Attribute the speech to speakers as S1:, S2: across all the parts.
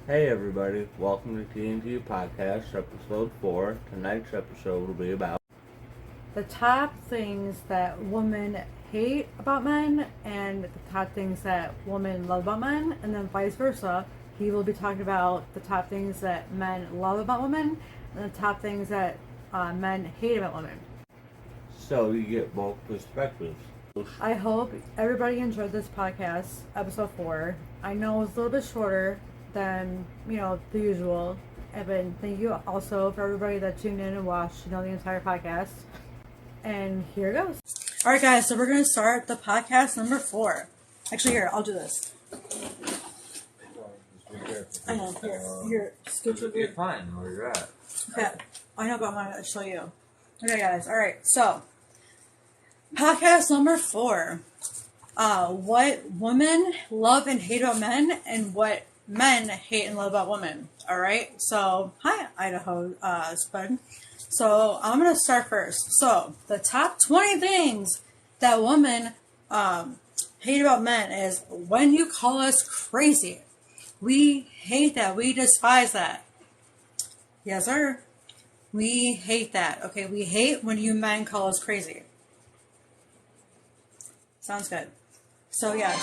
S1: Hey everybody, welcome to T&T Podcast, episode 4. Tonight's episode will be about
S2: the top things that women hate about men and the top things that women love about men, and then vice versa. He will be talking about the top things that men love about women and the top things that men hate about women.
S1: so you get both perspectives.
S2: I hope everybody enjoyed this podcast, episode 4. I know it's a little bit shorter than, the usual. And thank you also for everybody that tuned in and watched, the entire podcast. And here it goes. All right, guys, so we're going to start the podcast number 4. Actually, here, I'll do this. I know, here, scooch over.
S1: You're fine where you're at.
S2: Okay, I know, but I'm going to show you. Okay, guys, all right, so, podcast number 4. What women love and hate about men, and what men hate and love about women. All right, so, hi, Idaho Spud. So I'm going to start first. So the top 20 things that women hate about men is when you call us crazy. We hate that. We despise that. Yes, sir. We hate that. Okay, we hate when you men call us crazy. Sounds good. So yeah,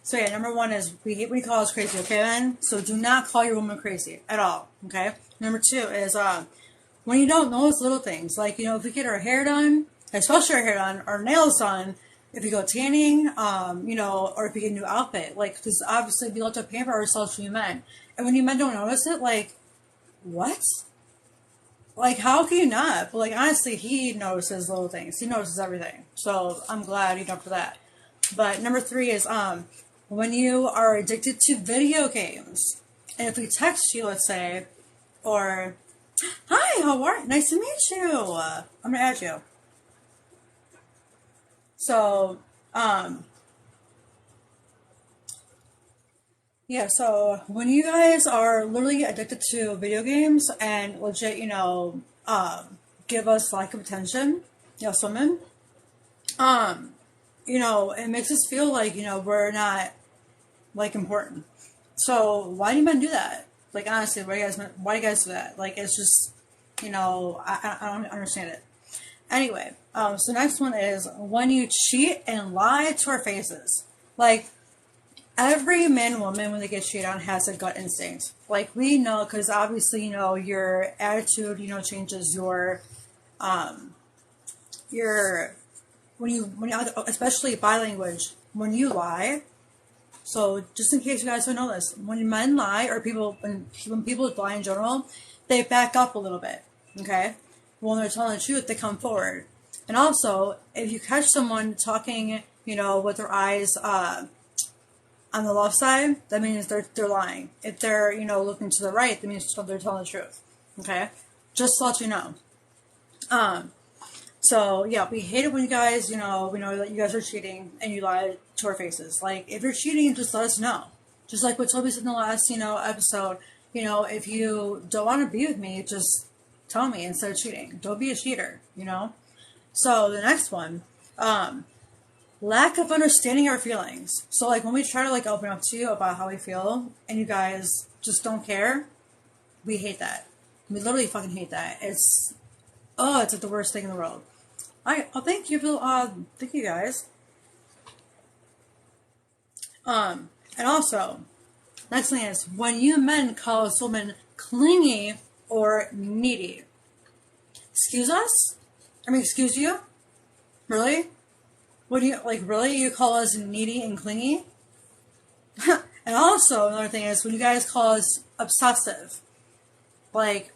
S2: so yeah, number 1 is we hate when you call us crazy, okay, men? So do not call your woman crazy at all, okay? Number 2 is when you don't notice little things, like, if we get our hair done, especially our hair done, our nails done, if you go tanning, or if you get a new outfit, like, because obviously we love to pamper ourselves for you men. And when you men don't notice it, like, what? Like, how can you not? But, like, honestly, he notices little things. He notices everything. So I'm glad he done for that. But number 3 is, when you are addicted to video games, and if we text you, let's say, or, hi, how are you? Nice to meet you. I'm going to add you. So, yeah, so when you guys are literally addicted to video games and legit, give us lack of attention, yes, women, it makes us feel like, we're not, like, important. So why do men do that? Like, honestly, why do you guys do that? Like, it's just, I don't understand it. Anyway, so next one is when you cheat and lie to our faces. Like, every man and woman, when they get cheated on, has a gut instinct. Like, we know, because obviously, your attitude, changes when you, especially body language, when you lie. So, just in case you guys don't know this, when men lie, or when people lie in general, they back up a little bit, okay? When they're telling the truth, they come forward. And also, if you catch someone talking, with their eyes on the left side, that means they're lying. If they're, looking to the right, that means they're telling the truth, okay? Just to let you know. So, yeah, we hate it when you guys, we know that you guys are cheating and you lie to our faces. Like, if you're cheating, just let us know. Just like what Toby said in the last, episode, if you don't want to be with me, just tell me instead of cheating. Don't be a cheater, So, the next one, lack of understanding our feelings. So, like, when we try to, like, open up to you about how we feel and you guys just don't care, we hate that. We literally fucking hate that. It's like the worst thing in the world. Thank you, thank you guys. And also, next thing is when you men call us women clingy or needy. Excuse us? Excuse you? Really? What do you, really? You call us needy and clingy? And also, another thing is when you guys call us obsessive. Like,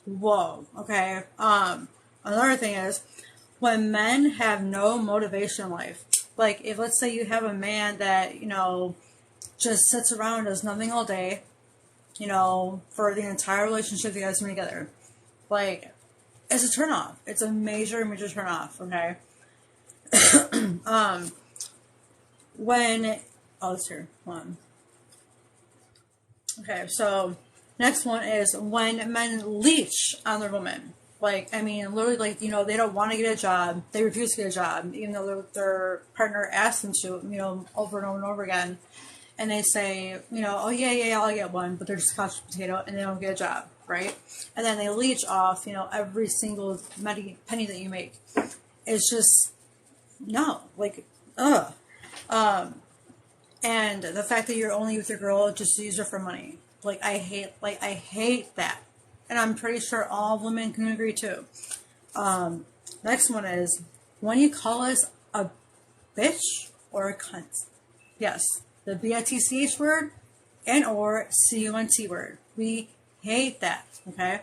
S2: whoa, okay? Another thing is when men have no motivation in life. Like, if let's say you have a man that, just sits around and does nothing all day, for the entire relationship you guys have been together. Like, it's a turnoff. It's a major, major turnoff, okay? Let's hear one. Okay, so next one is when men leech on their women. Like, literally, like, they don't want to get a job. They refuse to get a job, even though their partner asks them to, over and over and over again. and they say, oh yeah, I'll get one, but they're just couch potato and they don't get a job, right? And then they leech off, every single penny that you make. It's just, no, like, ugh. And the fact that you're only with your girl just to use her for money. I hate that. And I'm pretty sure all women can agree too. Next one is, when you call us a bitch or a cunt. Yes, the B-I-T-C-H word and or C-U-N-T word. We hate that, okay?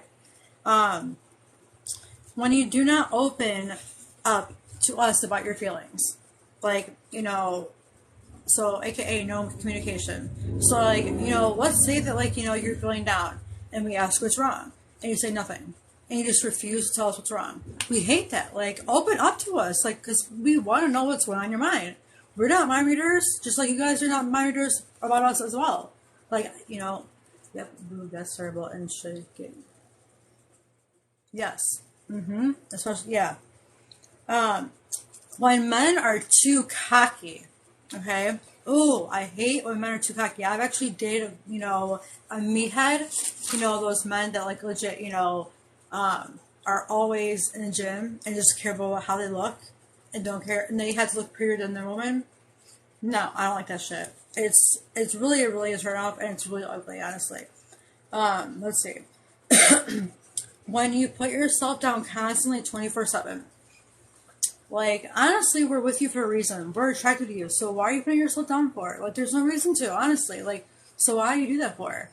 S2: When you do not open up to us about your feelings. So AKA no communication. So let's say that you're feeling down and we ask what's wrong and you say nothing. And you just refuse to tell us what's wrong. We hate that. Open up to us, because we want to know what's going on in your mind. We're not mind readers, just like you guys are not mind readers about us as well. Yep, that's terrible and should get. Yes. Especially, yeah. When men are too cocky, okay? Oh, I hate when men are too cocky. I've actually dated, a meathead. Those men that legit, are always in the gym and just care about how they look and don't care, and they have to look prettier than their woman. No, I don't like that shit. It's really a turn off, and it's really ugly, honestly. Let's see. When you put yourself down constantly 24/7. Honestly, we're with you for a reason. We're attracted to you. So why are you putting yourself down for? There's no reason to, honestly. So why do you do that for?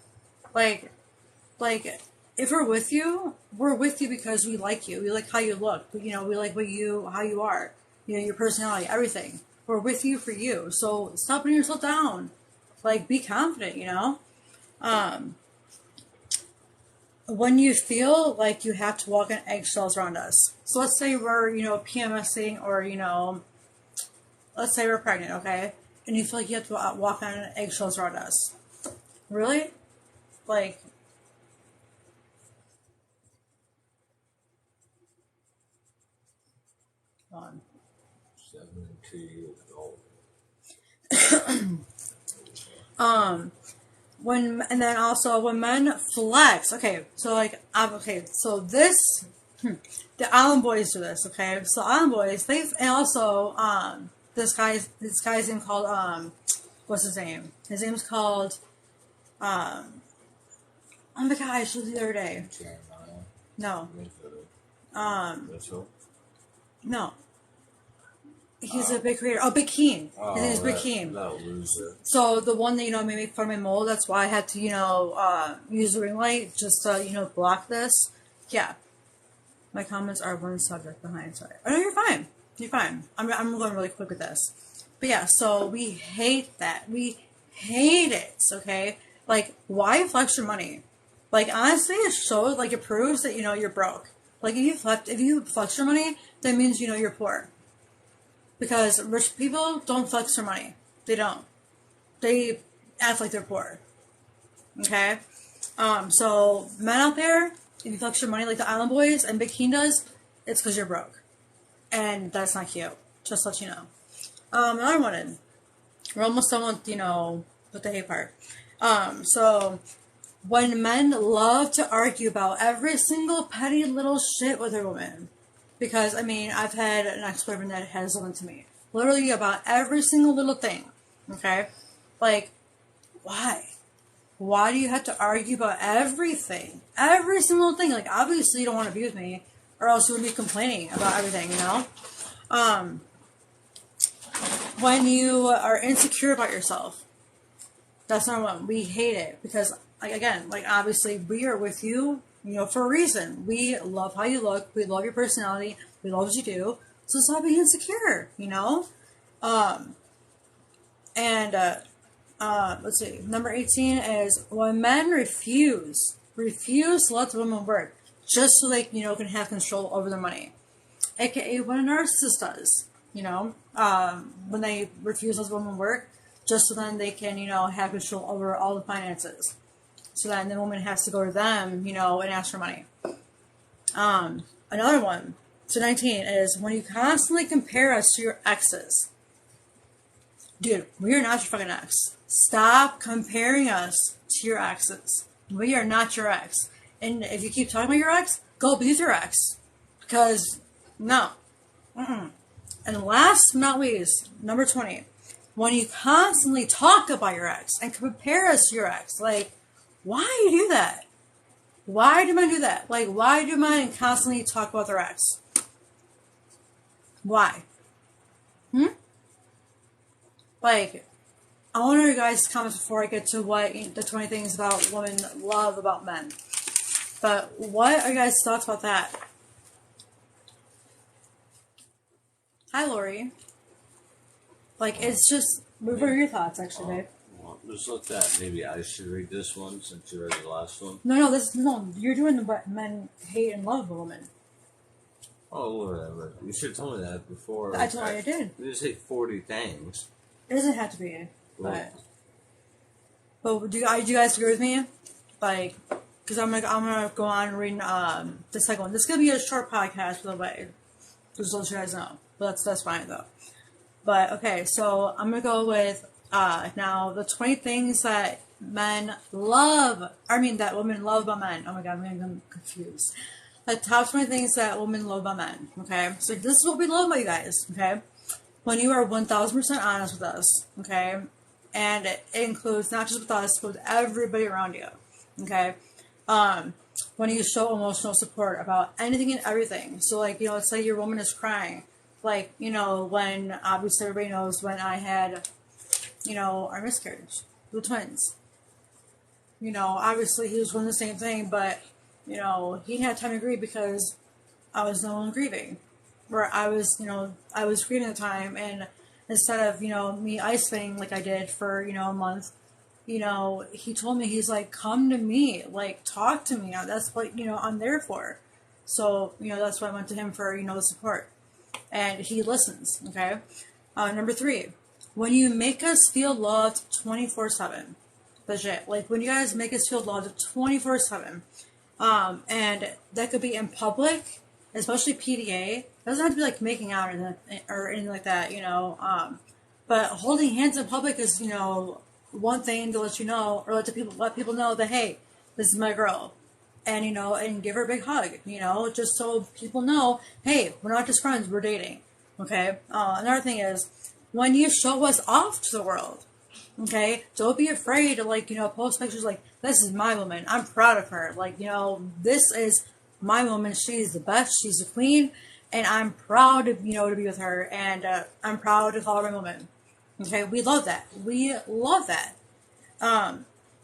S2: If we're with you because we like you. We like how you look. We like how you are. Your personality, everything. We're with you for you. So stop putting yourself down. Be confident, When you feel like you have to walk on eggshells around us. So let's say we're, PMSing or, let's say we're pregnant, okay? And you feel like you have to walk on eggshells around us. Really? On.
S1: 72 years old.
S2: When men flex, okay, so this, the Island Boys do this, okay, so Island Boys, this guy's name called, what's his name? His name's called, oh my god, I showed you the other day. No. No. He's a big creator. Oh, Big Keen. His name is Big Keen.
S1: That loser.
S2: So the one that, made me fun of my mole, that's why I had to, use the ring light just to, block this. Yeah. My comments are one subject behind. Sorry. Oh, no, you're fine. You're fine. I'm going really quick with this. But yeah, so we hate that. We hate it, okay? Why flex your money? Honestly, it shows, it proves that, you're broke. If you flex your money, that means, you're poor. Because rich people don't flex their money. They don't. They act like they're poor. Okay? So, men out there, if you flex your money like the Island Boys and Big Keen does, it's because you're broke. And that's not cute. Just to let you know. Another one. We're almost done with the hate part. So, when men love to argue about every single petty little shit with their woman. Because, I've had an ex-boyfriend that has done to me. Literally about every single little thing. Okay? Why? Why do you have to argue about everything? Every single thing. Obviously you don't want to be with me. Or else you would be complaining about everything, When you are insecure about yourself. That's number one. We hate it. Because, obviously we are with you, for a reason. We love how you look. We love your personality. We love what you do. So stop being insecure, let's see. Number 18 is when men refuse to let the woman work just so they, can have control over their money. AKA what a narcissist does, when they refuse to let the woman work just so then they can, have control over all the finances. So then the woman has to go to them, and ask for money. Another one, so 19, is when you constantly compare us to your exes. dude, we are not your fucking ex. Stop comparing us to your exes. We are not your ex. And if you keep talking about your ex, go be with your ex. Because, no. Mm-mm. And last but not least, number 20. When you constantly talk about your ex and compare us to your ex, like, why do you do that? Why do men do that? Like, why do men constantly talk about their ex? Why? Like, I want to hear your guys' comments before I get to what the 20 things about women love about men. But what are your guys' thoughts about that? Hi, Lori. Like, it's just, what are your thoughts, actually, babe?
S1: Well, just look that. Maybe I should read this one since you read the last one.
S2: No, you're doing the what men hate and love a woman.
S1: Oh, whatever. You should have told me that before.
S2: I told you I did.
S1: You just say 40 things.
S2: It doesn't have to be,
S1: Well,
S2: but do you guys agree with me? Like, because I'm gonna go on and read the second one. This is gonna be a short podcast, by the way, just to let you guys know. But that's fine though. But okay, so I'm gonna go with now the 20 things that men love. I mean that women love about men. Oh my god, I'm confused. The top 20 things that women love about men. Okay, so this is what we love about you guys. Okay, when you are 1,000% honest with us. Okay, and it includes not just with us, but with everybody around you. Okay, when you show emotional support about anything and everything. So like, let's say your woman is crying. Like, when obviously everybody knows when I had, our miscarriage, the twins. Obviously he was doing the same thing, but, he didn't have time to grieve because I was no longer grieving. Where I was grieving at the time, and instead of, me isolating like I did for, a month, he told me, he's like, come to me, like, talk to me. That's what, I'm there for. So, that's why I went to him for, the support. And he listens, okay? Number 3, when you make us feel loved 24/7. Legit. Like, when you guys make us feel loved 24/7. And that could be in public, especially PDA. It doesn't have to be, like, making out or anything like that, But holding hands in public is, one thing to let you know, or let people know that, hey, this is my girl. And, and give her a big hug, just so people know, hey, we're not just friends, we're dating, okay? Another thing is, when you show us off to the world, okay, don't be afraid to, like, post pictures like, this is my woman, I'm proud of her, like, this is my woman, she's the best, she's the queen, and I'm proud to, to be with her, and I'm proud to call her my woman, okay? We love that.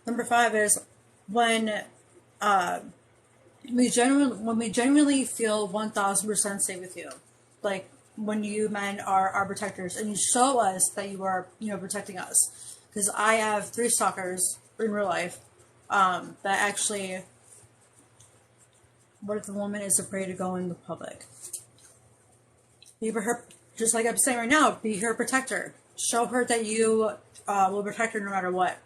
S2: Number 5 is, when we genuinely feel 1,000% safe with you, like when you men are our protectors, and you show us that you are, protecting us. Because I have 3 stalkers in real life that actually, what if the woman is afraid to go in the public? Be her, just like I'm saying right now, be her protector. Show her that you will protect her no matter what.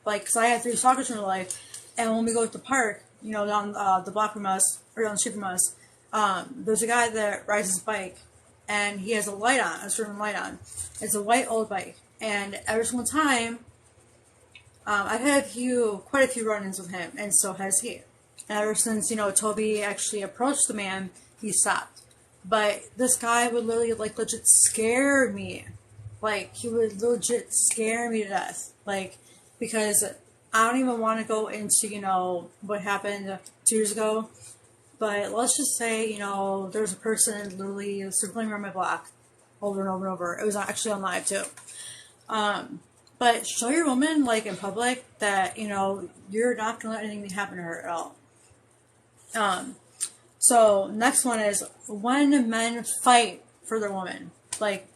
S2: Like, because I have 3 stalkers in real life, and when we go to the park, down the block from us, or down the street from us, there's a guy that rides his bike, and he has a light on, a certain light on. It's a white old bike, and every single time, I've had quite a few run-ins with him, and so has he. And ever since, Toby actually approached the man, he stopped. But this guy would literally, like, legit scare me. Like, he would legit scare me to death. Like, because I don't even want to go into, what happened 2 years ago. But let's just say, there's a person literally circling around my block over and over and over. It was actually on live, too. But show your woman, like, in public that, you're not going to let anything happen to her at all. So, next one is when men fight for their woman. Like,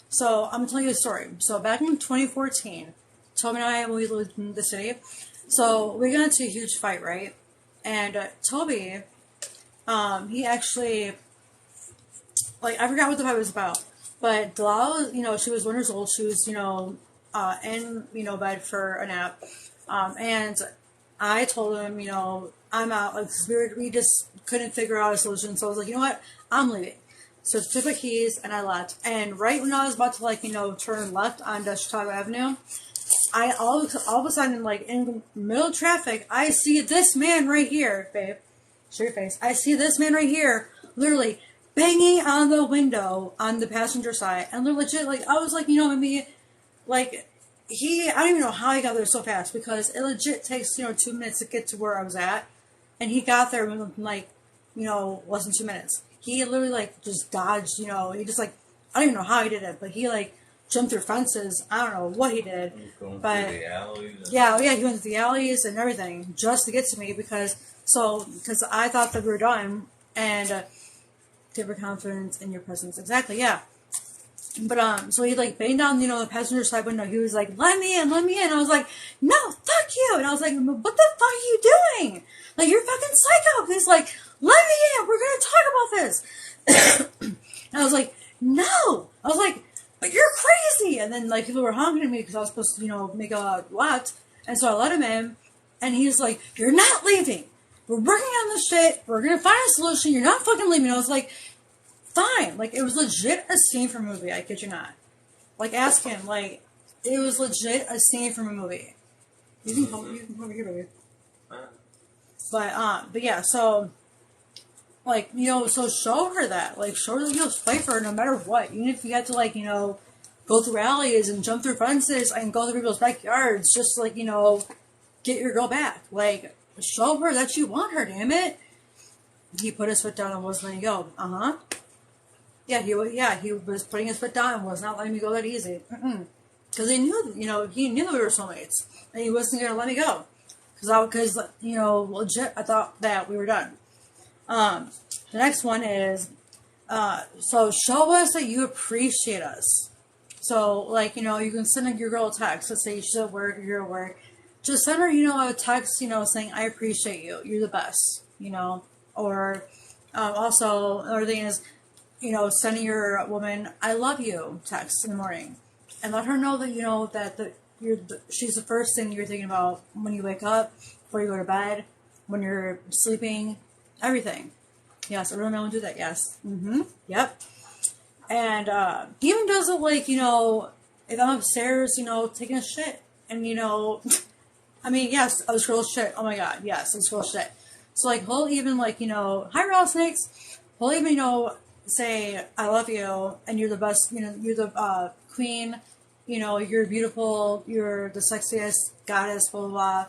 S2: so, I'm going to tell you a story. So, back in 2014, Toby and I, when we lived in the city, so we got into a huge fight, right? And Toby, he actually, like, I forgot what the fight was about, but Delilah, she was 1 year old, she was, in, bed for a nap, and I told him, I'm out, like, we just couldn't figure out a solution, so I was like, you know what, I'm leaving. So I took my keys and I left. And right when I was about to, like, you know, turn left onto Chicago Avenue, I all of a sudden, like, in the middle of traffic, I see this man right here, babe. Show your face. I see this man right here, literally banging on the window on the passenger side. And they're legit, like, I was like, you know, maybe, like, I don't even know how he got there so fast, because it legit takes, you know, 2 minutes to get to where I was at. And he got there in, like, you know, less than 2 minutes. He literally, like, just dodged, you know, he just, like, I don't even know how he did it, but he, like, jumped through fences. I don't know what he did. But
S1: the alleys
S2: yeah, he went through the alleys and everything just to get to me, because I thought that we were done, and give her confidence in your presence. Exactly, yeah. But so he, like, banged down, you know, the passenger side window. He was like, let me in, let me in. I was like, no, fuck you. And I was like, what the fuck are you doing? Like, you're fucking psycho. He's like, let me in, we're gonna talk about this. And I was like, no. I was like, but you're crazy. And then, like, people were honking at me because I was supposed to, you know, make a left. And so I let him in, and he's like, you're not leaving. We're working on this shit. We're gonna find a solution. You're not fucking leaving. And I was like, fine. Like, it was legit a scene from a movie. I kid you not. Like, ask him. Like, it was legit a scene from a movie. You can come over here, baby. But yeah, so, like, you know, so show her that. Like, show her that you'll fight for her no matter what. Even if you have to, like, you know, go through alleys and jump through fences and go through people's backyards, just, like, you know, get your girl back. Like, show her that you want her, damn it. He put his foot down and wasn't letting go. Uh-huh. Yeah, he was putting his foot down and was not letting me go that easy. Because he knew, you know, he knew we were soulmates. And he wasn't going to let me go. Because, you know, legit, I thought that we were done. The next one is, so show us that you appreciate us. So, like, you know, you can send your girl a text. Let's say she's at work or you're at work. Just send her, you know, a text, you know, saying, I appreciate you. You're the best, you know. Or, also, another thing is, you know, sending your woman, I love you text in the morning. And let her know that, you know, that she's the first thing you're thinking about when you wake up, before you go to bed, when you're sleeping, everything. Yes, everyone know and do that, yes. Yep. And he even does it, like, you know, if I'm upstairs, you know, taking a shit. And, you know, I mean, yes, I was girl shit. Oh my god, yes, I was girl shit. So, like, he'll even, like, you know, hi, rattlesnakes. He'll even, you know, say, I love you, and you're the best, you know, you're the queen, you know, you're beautiful, you're the sexiest goddess, blah, blah, blah.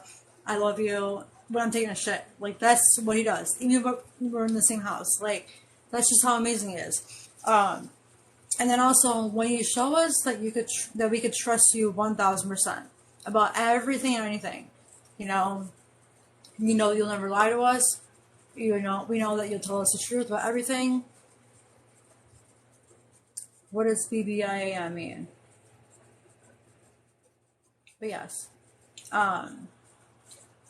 S2: I love you, when I'm taking a shit. Like, that's what he does. Even if we're in the same house. Like, that's just how amazing he is. And then also, when you show us that that we could trust you 1,000% about everything and anything, you know you'll never lie to us. You know, we know that you'll tell us the truth about everything. What does BBIAM mean? But yes. And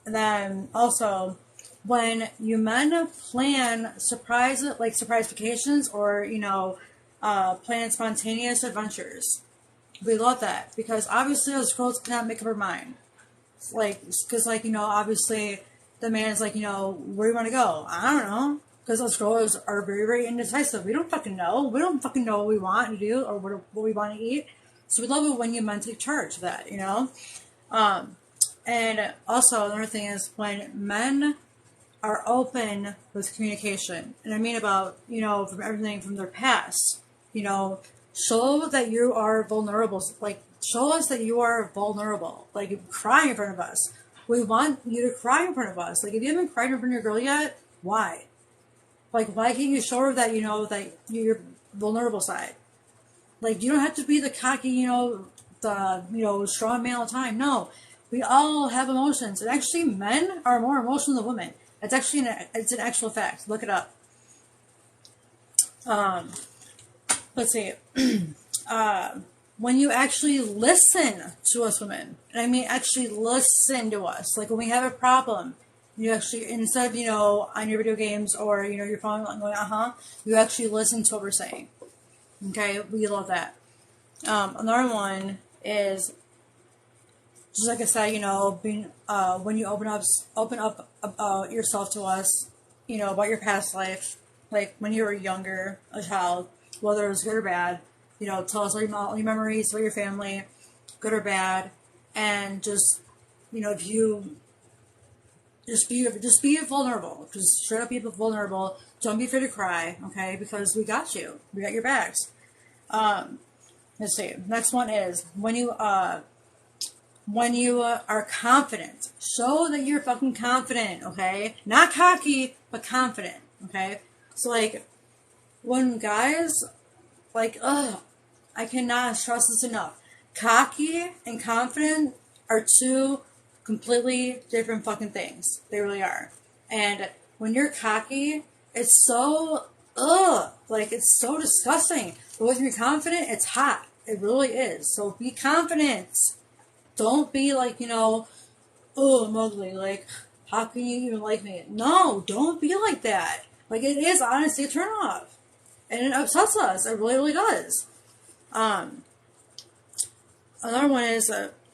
S2: then also, when you men plan surprise vacations, or, you know, plan spontaneous adventures, we love that, because obviously those girls cannot make up her mind. Like, because, like, you know, obviously the man's like, you know, where do you want to go? I don't know. Because those girls are very, very indecisive. We don't fucking know. We don't fucking know what we want to do or what we want to eat. So we love it when you men take charge of that, you know? And also, another thing is when men are open with communication. And I mean about, you know, from everything from their past. You know, show that you are vulnerable. Like, show us that you are vulnerable. Like, cry in front of us. We want you to cry in front of us. Like, if you haven't cried in front of your girl yet, why? Like, why can't you show her that, you know, that your vulnerable side? Like, you don't have to be the cocky, you know, the, you know, strong man all the time. No. We all have emotions. And actually, men are more emotional than women. It's actually it's an actual fact. Look it up. Let's see. When you actually listen to us women, and I mean actually listen to us, like when we have a problem, you actually, instead of, you know, on your video games or, you know, your phone going, you actually listen to what we're saying. Okay, we love that. Another one is, just like I said, you know, being when you open up yourself to us, you know, about your past life, like when you were younger, a child, whether it's good or bad. Tell us all your memories, about your family, good or bad, and just, if you just be vulnerable. Just straight up be vulnerable. Don't be afraid to cry, okay? Because we got you. We got your backs. Let's see. Next one is when you are confident. Show that you're fucking confident, okay? Not cocky, but confident, okay? So like when guys I cannot stress this enough. Cocky and confident are two completely different fucking things. They really are. And when you're cocky, it's so it's so disgusting. But when you're confident, it's hot. It really is. So be confident. Don't be I'm ugly. Like, how can you even like me? No, don't be like that. Like, it is honestly a turn off. And it upsets us. It really, really does. Another one is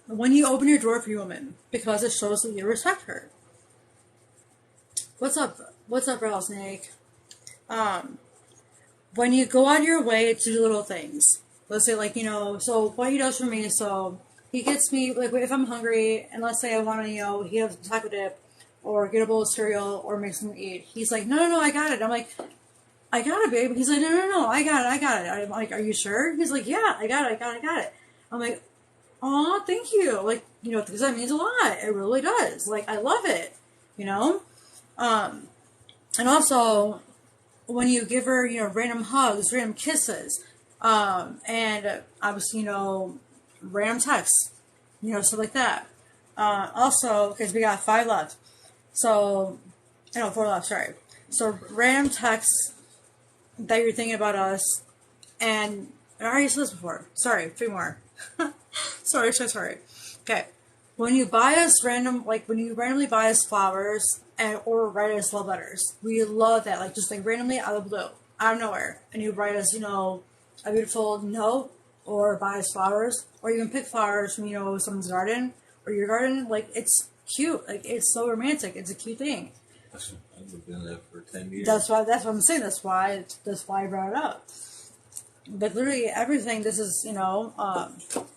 S2: when you open your door for your woman, because it shows that you respect her. What's up, Rattlesnake? When you go out of your way to do little things, let's say so what he does for me, so he gets me, like if I'm hungry, and let's say I want to, he has taco dip, or get a bowl of cereal, or make something to eat. He's like, no, I got it. I'm like, I got it, babe. He's like, no, I got it. I'm like, are you sure? He's like, yeah, I got it. I'm like, aw, thank you. Like, because that means a lot. It really does. Like, I love it, And also, when you give her, random hugs, random kisses, and obviously, random texts, stuff like that. Also, because we got 5 left. So, 4 left, sorry. So, random texts that you're thinking about us, and I already said this before. Sorry, 3 more. sorry. Okay. When you buy us when you randomly buy us flowers or write us love letters, we love that. Just randomly out of the blue, out of nowhere, and you write us, a beautiful note, or buy us flowers, or you can pick flowers from, someone's garden or your garden. It's cute. It's so romantic. It's a cute thing.
S1: I've been there for 10 years.
S2: That's what I'm saying. That's why I brought it up. But literally everything. This is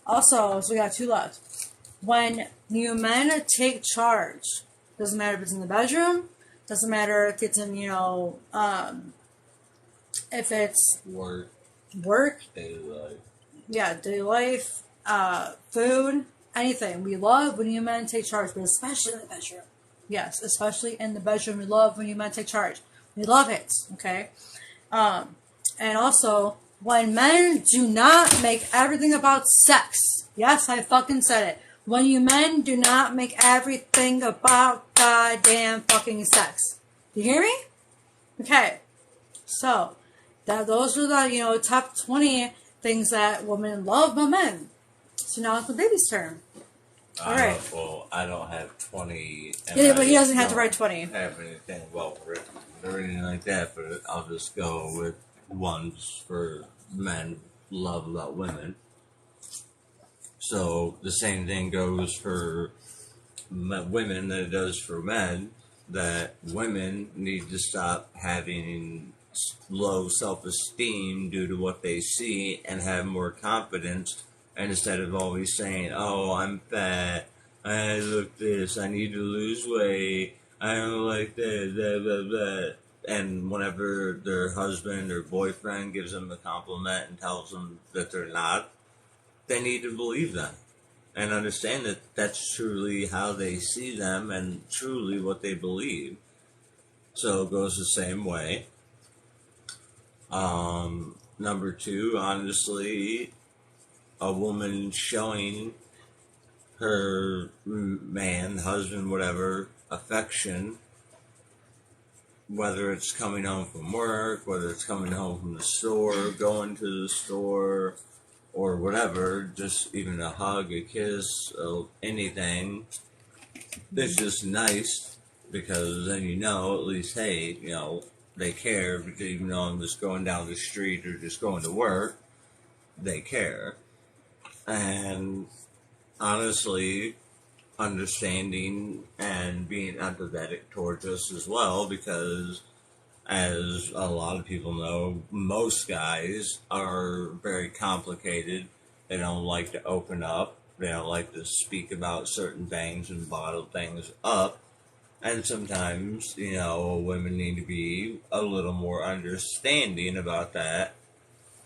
S2: also. So we got 2 left. When you men take charge, doesn't matter if it's in the bedroom, doesn't matter if it's in if it's work,
S1: daily life.
S2: Yeah, daily life, food, anything. We love when you men take charge, but especially in the bedroom. Yes, especially in the bedroom. We love when you men take charge. We love it, okay? And also, when men do not make everything about sex. Yes, I fucking said it. When you men do not make everything about goddamn fucking sex. You hear me? Okay. So, those are the, top 20 things that women love about men. So now it's the baby's turn. All right.
S1: Well, I don't have 20.
S2: Yeah, but he doesn't have to write 20.
S1: Have anything well written or anything like that, but I'll just go with ones for men love about women. So the same thing goes for women that it does for men, that women need to stop having low self-esteem due to what they see and have more confidence. And instead of always saying, oh, I'm fat, I look this, I need to lose weight, I don't like this, blah, blah, blah. And whenever their husband or boyfriend gives them a compliment and tells them that they're not, they need to believe them and understand that that's truly how they see them and truly what they believe. So it goes the same way. Number 2, honestly, a woman showing her man, husband, whatever, affection, whether it's coming home from work, whether it's coming home from the store, going to the store, or whatever, just even a hug, a kiss, anything, it's just nice, because then at least, hey, they care, because even though I'm just going down the street or just going to work, they care. And honestly, understanding and being empathetic towards us as well, because as a lot of people know, most guys are very complicated. They don't like to open up. They don't like to speak about certain things and bottle things up. And sometimes, women need to be a little more understanding about that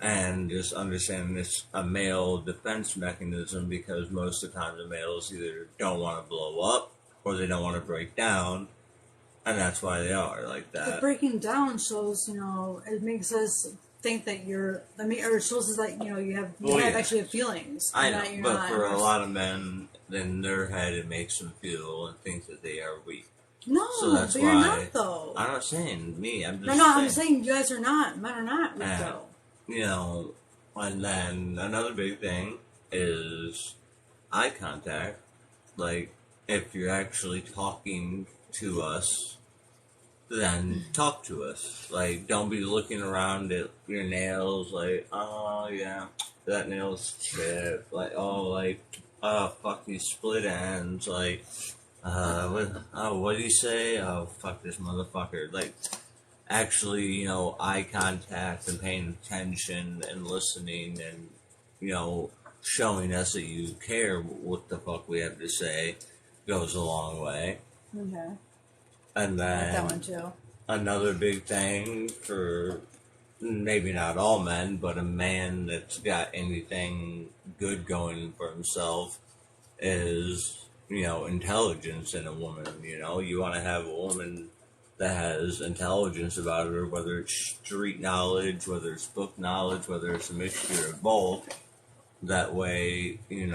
S1: and just understanding it's a male defense mechanism because most of the time the males either don't want to blow up or they don't want to break down, and that's why they are like that.
S2: The breaking down shows, it makes us think that or it shows us that, actually have feelings.
S1: I know, but for a lot of men, in their head, it makes them feel and think that they are weak.
S2: No,
S1: so that's
S2: but
S1: why
S2: you're not, though.
S1: I'm not saying me. I'm just
S2: saying. I'm saying you guys are not. Men are not weak, though.
S1: And then another big thing is eye contact. Like, if you're actually talking to us, then talk to us. Like, don't be looking around at your nails like, oh, yeah, that nail's chipped. Like, fuck these split ends. Like, what do you say? Oh, fuck this motherfucker. Like, actually, eye contact and paying attention and listening and, showing us that you care what the fuck we have to say goes a long way.
S2: Okay.
S1: And then
S2: I like that one too.
S1: Another big thing for maybe not all men, but a man that's got anything good going for himself is, intelligence in a woman. You want to have a woman that has intelligence about her, whether it's street knowledge, whether it's book knowledge, whether it's a mixture of both. That way, you're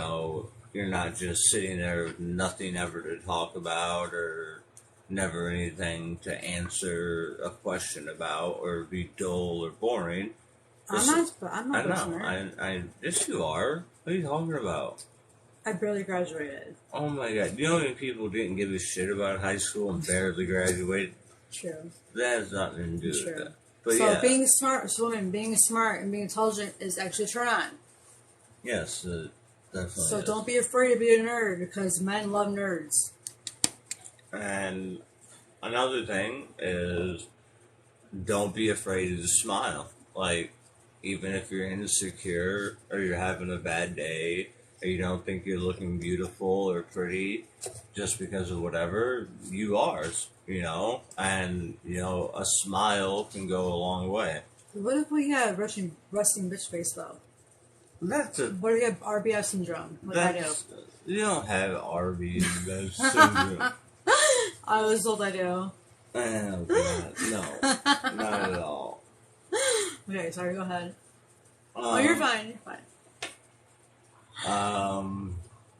S1: not just sitting there with nothing ever to talk about or never anything to answer a question about or be dull or boring.
S2: I'm not.
S1: Yes, you are. What are you talking about?
S2: I barely graduated.
S1: Oh my god. You know how many people didn't give a shit about high school and barely graduated?
S2: True.
S1: That has nothing to do with that. But
S2: so being smart and being intelligent is actually a turn on.
S1: Yes, definitely.
S2: So don't be afraid to be a nerd because men love nerds.
S1: And another thing is don't be afraid to smile. Like, even if you're insecure or you're having a bad day or you don't think you're looking beautiful or pretty just because of whatever, you are, and, a smile can go a long way.
S2: What if we have resting bitch face, though? What if we have RBF syndrome? Like I do.
S1: You don't have RBF syndrome.
S2: I was told I do.
S1: Oh, God. No. Not at all.
S2: Okay, sorry, go ahead. You're fine. You're fine.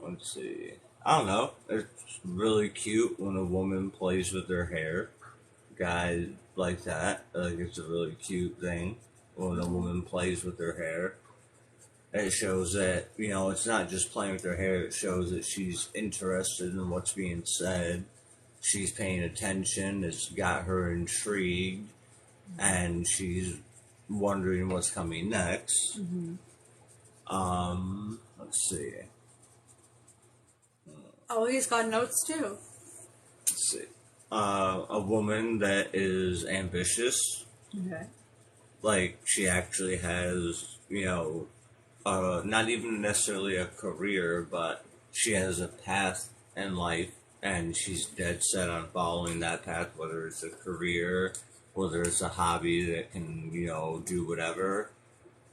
S1: Let's see. I don't know. It's really cute when a woman plays with her hair. Guys like that. Like, it's a really cute thing when a woman plays with her hair. It shows that, it's not just playing with her hair. It shows that she's interested in what's being said. She's paying attention. It's got her intrigued. And she's wondering what's coming next. Mm-hmm. Let's see.
S2: Oh, he's got notes too.
S1: Let's see. A woman that is ambitious.
S2: Okay.
S1: Like, she actually has, not even necessarily a career, but she has a path in life, and she's dead set on following that path, whether it's a career, whether it's a hobby that can, do whatever.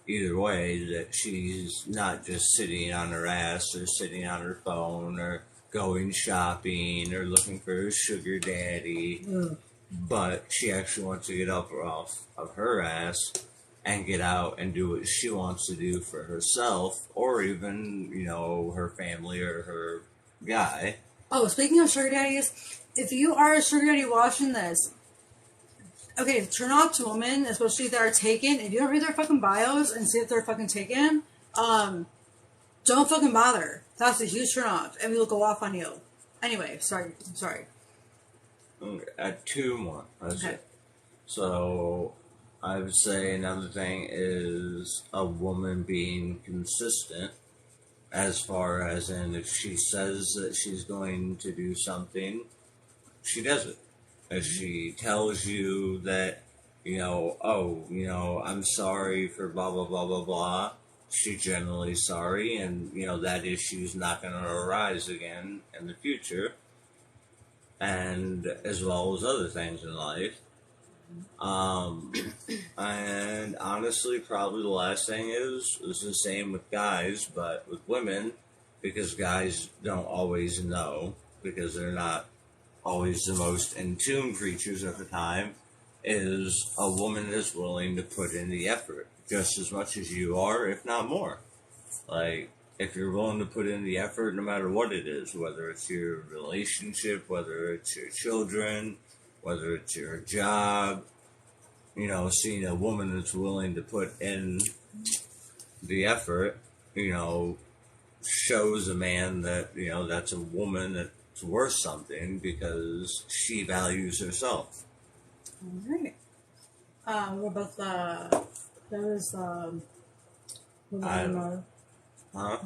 S1: Either way, that she's not just sitting on her ass or sitting on her phone or going shopping or looking for a sugar daddy, but she actually wants to get up off of her ass and get out and do what she wants to do for herself or even, her family or her guy.
S2: Oh, speaking of sugar daddies, if you are a sugar daddy watching this, okay, turn off to women, especially if they're taken. If you don't read their fucking bios and see if they're fucking taken, don't fucking bother. That's a huge turn off, and we'll go off on you. Anyway, sorry.
S1: At 2 more. That's
S2: okay.
S1: it. So, I would say another thing is a woman being consistent as far as in if she says that she's going to do something, she does it. If she tells you that I'm sorry for blah, blah, blah, blah, blah. She's generally sorry, and, that issue's not going to arise again in the future, and as well as other things in life. And honestly, probably the last thing is the same with guys, but with women, because guys don't always know, because they're not always the most in tune creatures at the time, is a woman is willing to put in the effort just as much as you are, if not more. Like, if you're willing to put in the effort, no matter what it is, whether it's your relationship, whether it's your children, whether it's your job, seeing a woman that's willing to put in the effort, shows a man that, that's a woman that's worth something because she values herself.
S2: All right. What about was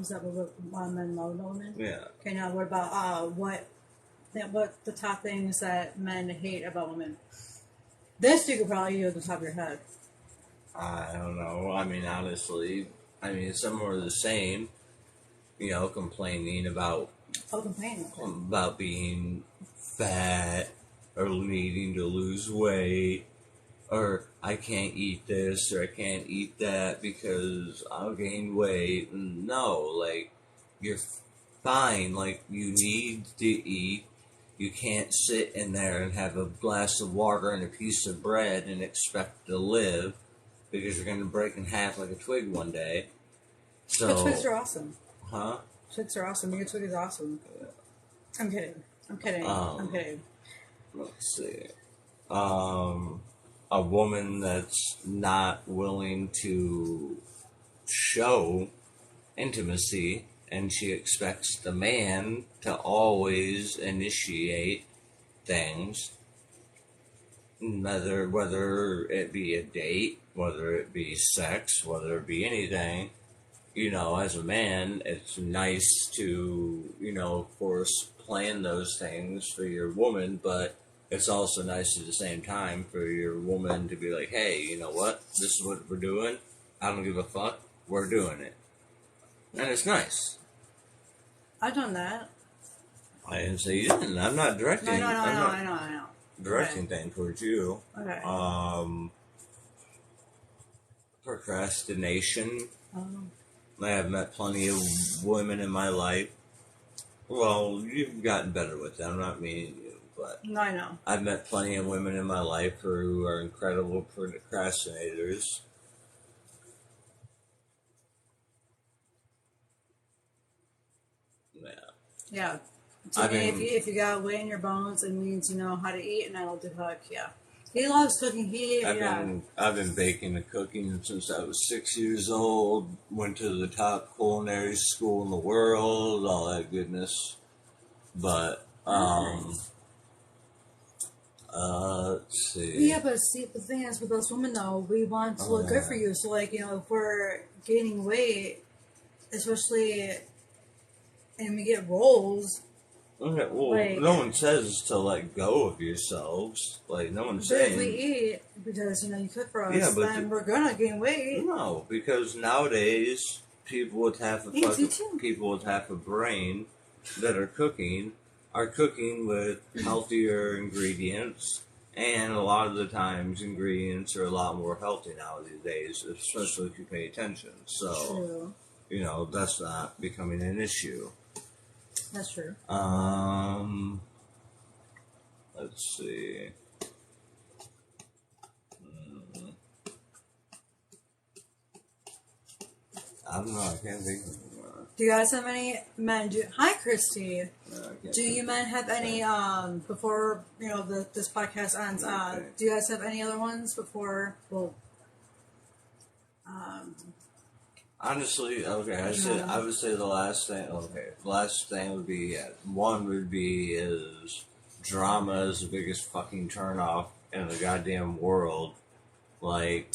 S2: that what men love women?
S1: Yeah.
S2: Okay, now what about what the top things that men hate about women? This you could probably do at the top of your head.
S1: I don't know. I mean, honestly, some are the same. Complaining about being fat or needing to lose weight, or I can't eat this or I can't eat that because I'll gain weight. No, like, you're fine. Like, you need to eat. You can't sit in there and have a glass of water and a piece of bread and expect to live, because you're going to break in half like a twig one day. So,
S2: but twigs are awesome.
S1: Huh?
S2: Twigs are awesome. Being a twig is awesome. I'm kidding. I'm kidding.
S1: Let's see. A woman that's not willing to show intimacy, and she expects the man to always initiate things, whether it be a date, whether it be sex, whether it be anything. As a man, it's nice to, of course, plan those things for your woman, but it's also nice at the same time for your woman to be like, hey, you know what? This is what we're doing. I don't give a fuck. We're doing it. And it's nice.
S2: I've done that.
S1: I didn't say you didn't. I'm not directing.
S2: I know.
S1: Directing things towards you.
S2: Okay.
S1: Procrastination. I have met plenty of women in my life. Well, you've gotten better with them. I'm not meaning you, but
S2: no, I know.
S1: I've met plenty of women in my life who are incredible procrastinators.
S2: Yeah. If you got weight in your bones, it means you know how to eat, and I love to cook. Yeah. He loves cooking.
S1: I've been baking and cooking since I was 6 years old. Went to the top culinary school in the world, all that goodness. But let's see.
S2: Yeah, but see, the thing is with those women though, we want to look good for you. So like, if we're gaining weight, especially, and we get rolls.
S1: Okay, well, no one says to let go of yourselves. Like, no one's saying.
S2: If we eat, because, you cook for us, then we're going to gain weight.
S1: No, because nowadays, people with half a brain that are cooking with healthier ingredients, and a lot of the times, ingredients are a lot more healthy nowadays, especially if you pay attention. So,
S2: True.
S1: That's not becoming an issue.
S2: That's true.
S1: Let's see. I don't know. I can't think of it.
S2: Do you guys have any men? Hi, Christy. Do you men have any? Before this podcast ends, do you guys have any other ones before? Well,
S1: honestly, okay. I would say the last thing. Okay, the last thing would be one would be is drama is the biggest fucking turnoff in the goddamn world. Like,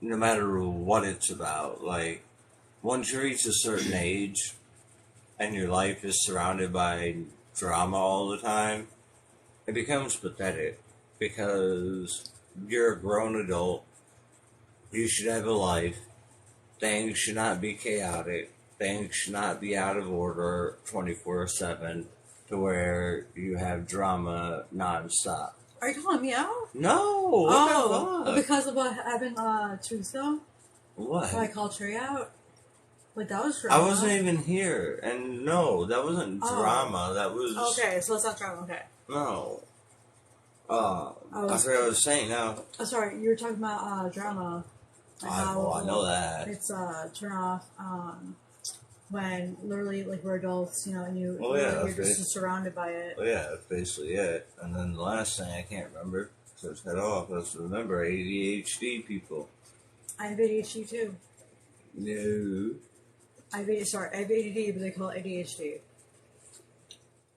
S1: no matter what it's about, like, once you reach a certain age and your life is surrounded by drama all the time, it becomes pathetic, because you're a grown adult. You should have a life. Things should not be chaotic. Things should not be out of order 24/7 to where you have drama nonstop.
S2: Are you calling me out?
S1: No.
S2: Oh, because of what happened 2 weeks ago?
S1: What?
S2: So I called Terri out? Like, that was
S1: I
S2: drama.
S1: wasn't even here. And no, that wasn't drama. That was...
S2: Okay, so it's not drama, okay.
S1: No. I forgot what I was saying now.
S2: Oh, sorry, you were talking about drama.
S1: I know that.
S2: It's turn off when literally, like, we're adults, you know, and you're just surrounded by it.
S1: Well, yeah, that's basically it. And then the last thing I can't remember, so it's cut off. Let's remember ADHD people.
S2: I have ADHD too.
S1: No.
S2: I have ADD, but they call it ADHD.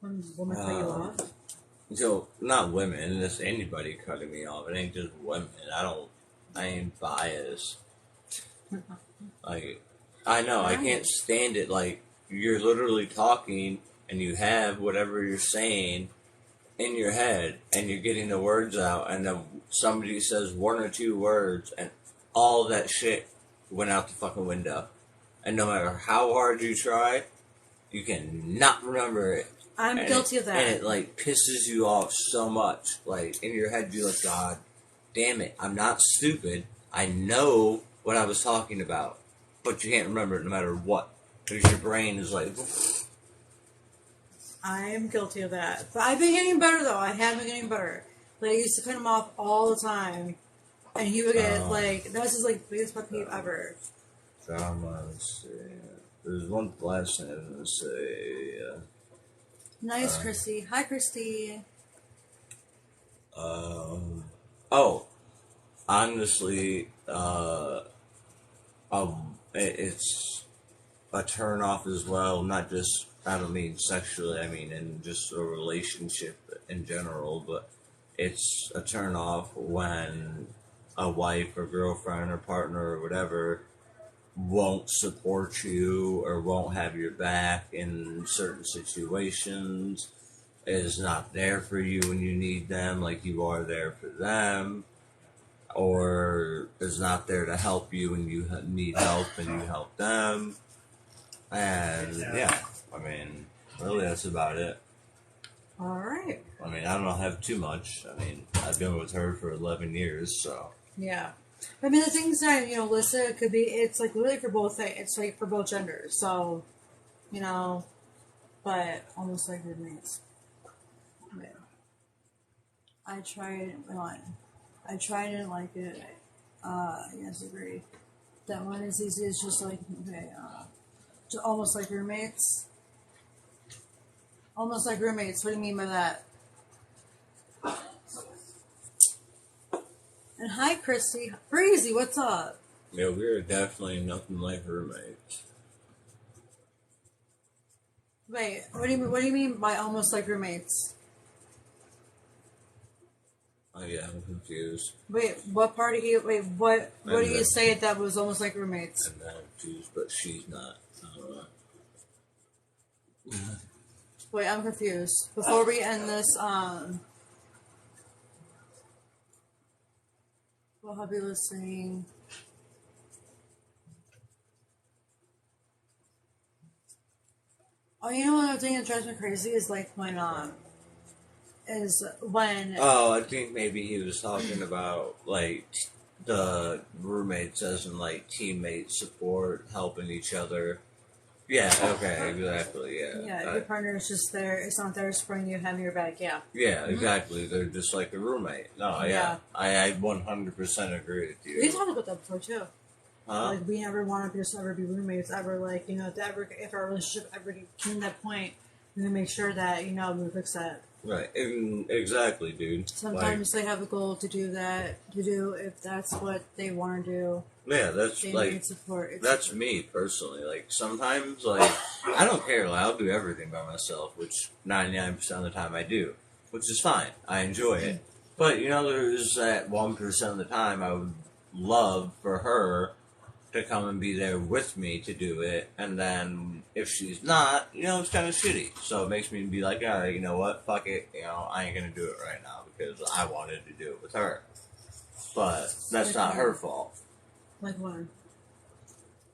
S2: When women cut you off.
S1: So, not women, it's anybody cutting me off. It ain't just women. I ain't biased. Like, I know, I can't stand it. Like, you're literally talking and you have whatever you're saying in your head and you're getting the words out and then somebody says 1 or 2 words and all that shit went out the fucking window. And no matter how hard you try, you cannot remember it.
S2: I'm guilty of that.
S1: And it, like, pisses you off so much. Like, in your head, you're like, God damn it, I'm not stupid. I know what I was talking about. But you can't remember it no matter what. Because your brain is like...
S2: I am guilty of that. But I've been getting better, though. I have been getting better. Like, I used to cut him off all the time. And he would get, like... That was his, like, biggest pet peeve ever.
S1: Drama, let's see. There's one last thing I was going to say.
S2: Nice, Christy. Hi, Christy.
S1: Honestly, it's a turn off as well. Not just, I don't mean sexually, I mean in just a relationship in general, but it's a turn off when a wife or girlfriend or partner or whatever won't support you or won't have your back in certain situations, is not there for you when you need them like you are there for them, or is not there to help you when you need help and you help them. And yeah, I mean, really that's about it.
S2: Alright.
S1: I mean, I don't have too much. I mean, I've been with her for 11 years, so.
S2: Yeah. I mean, the things that, you know, Lissa could be, it's like literally for both, it's like for both genders. So, you know, but almost like roommates. Yeah. I tried, didn't like it. Yes, agree. That one is easy, it's just like, okay, almost like roommates. Almost like roommates, what do you mean by that? And hi, Christy. Breezy, what's up?
S1: Yeah, we're definitely nothing like roommates.
S2: Wait, what do you mean by almost like roommates?
S1: Oh yeah, I'm confused.
S2: Wait, what part of you? Wait, what do you say that was almost like roommates?
S1: I'm not confused, but she's not. I don't know.
S2: Wait, I'm confused. Before we end this, we'll be listening. Oh, you know what thing that drives me crazy is like when Oh,
S1: I think maybe he was talking about like the roommates as in like teammate support, helping each other. Yeah, okay, exactly, yeah.
S2: Yeah, your partner is just there, it's not there supporting you, having your back, yeah.
S1: Yeah, exactly. They're just like a roommate. No, yeah. I 100% agree with you.
S2: We talked about that before, too.
S1: Huh?
S2: Like, we never want to just ever be roommates, ever, like, you know, if our relationship ever came to that point, we can make sure that, you know, we fix that.
S1: Right, exactly, dude.
S2: Sometimes they have a goal to do if that's what they want to do.
S1: Yeah, that's
S2: they
S1: like,
S2: need support.
S1: that's me personally. Like, sometimes, like, I don't care. Like, I'll do everything by myself, which 99% of the time I do, which is fine. I enjoy it. But, you know, there's that 1% of the time I would love for her to come and be there with me to do it, and then if she's not, you know, it's kind of shitty. So it makes me be like, alright, you know what, fuck it, you know, I ain't gonna do it right now because I wanted to do it with her. but that's not her fault.
S2: Like what?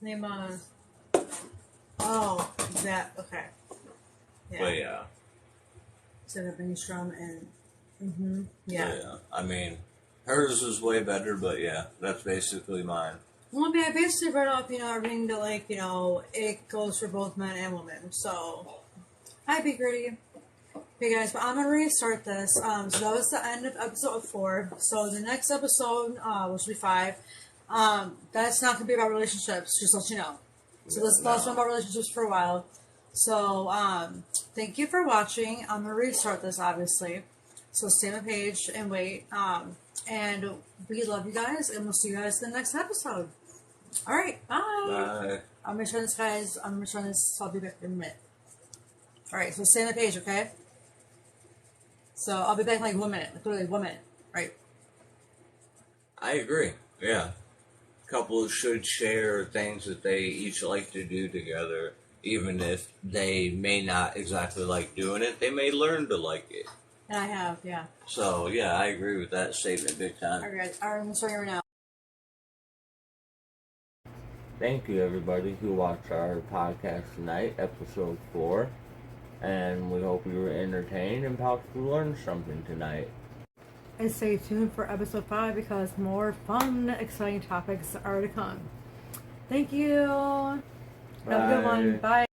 S2: Name oh, that, okay. Yeah.
S1: But yeah.
S2: So that being strong and, yeah.
S1: I mean, hers was way better, but yeah, that's basically mine.
S2: Well, I mean, I basically read off, everything that, it goes for both men and women. So, I'd be gritty. Okay, guys, but I'm going to restart this. So that was the end of episode 4. So, the next episode, which will be 5, that's not going to be about relationships, just to let you know. So, let's talk about relationships for a while. So, thank you for watching. I'm going to restart this, obviously. So, stay on the page and wait. And we love you guys, and we'll see you guys in the next episode. All right, bye.
S1: Bye.
S2: I'm going to turn this, guys. I'm going to turn this, so I'll be back in a minute. All right, so stay on the page, okay? So, I'll be back in like 1 minute. Like, literally 1 minute. Right.
S1: I agree. Yeah. Couples should share things that they each like to do together. Even if they may not exactly like doing it, they may learn to like it.
S2: And I have, yeah.
S1: So, yeah, I agree with that statement big time.
S2: All right, guys. All right, I'm starting right now.
S1: Thank you, everybody, who watched our podcast tonight, episode 4. And we hope you were entertained and possibly learned something tonight.
S2: And stay tuned for episode 5 because more fun, exciting topics are to come. Thank you. Have a good one. Bye.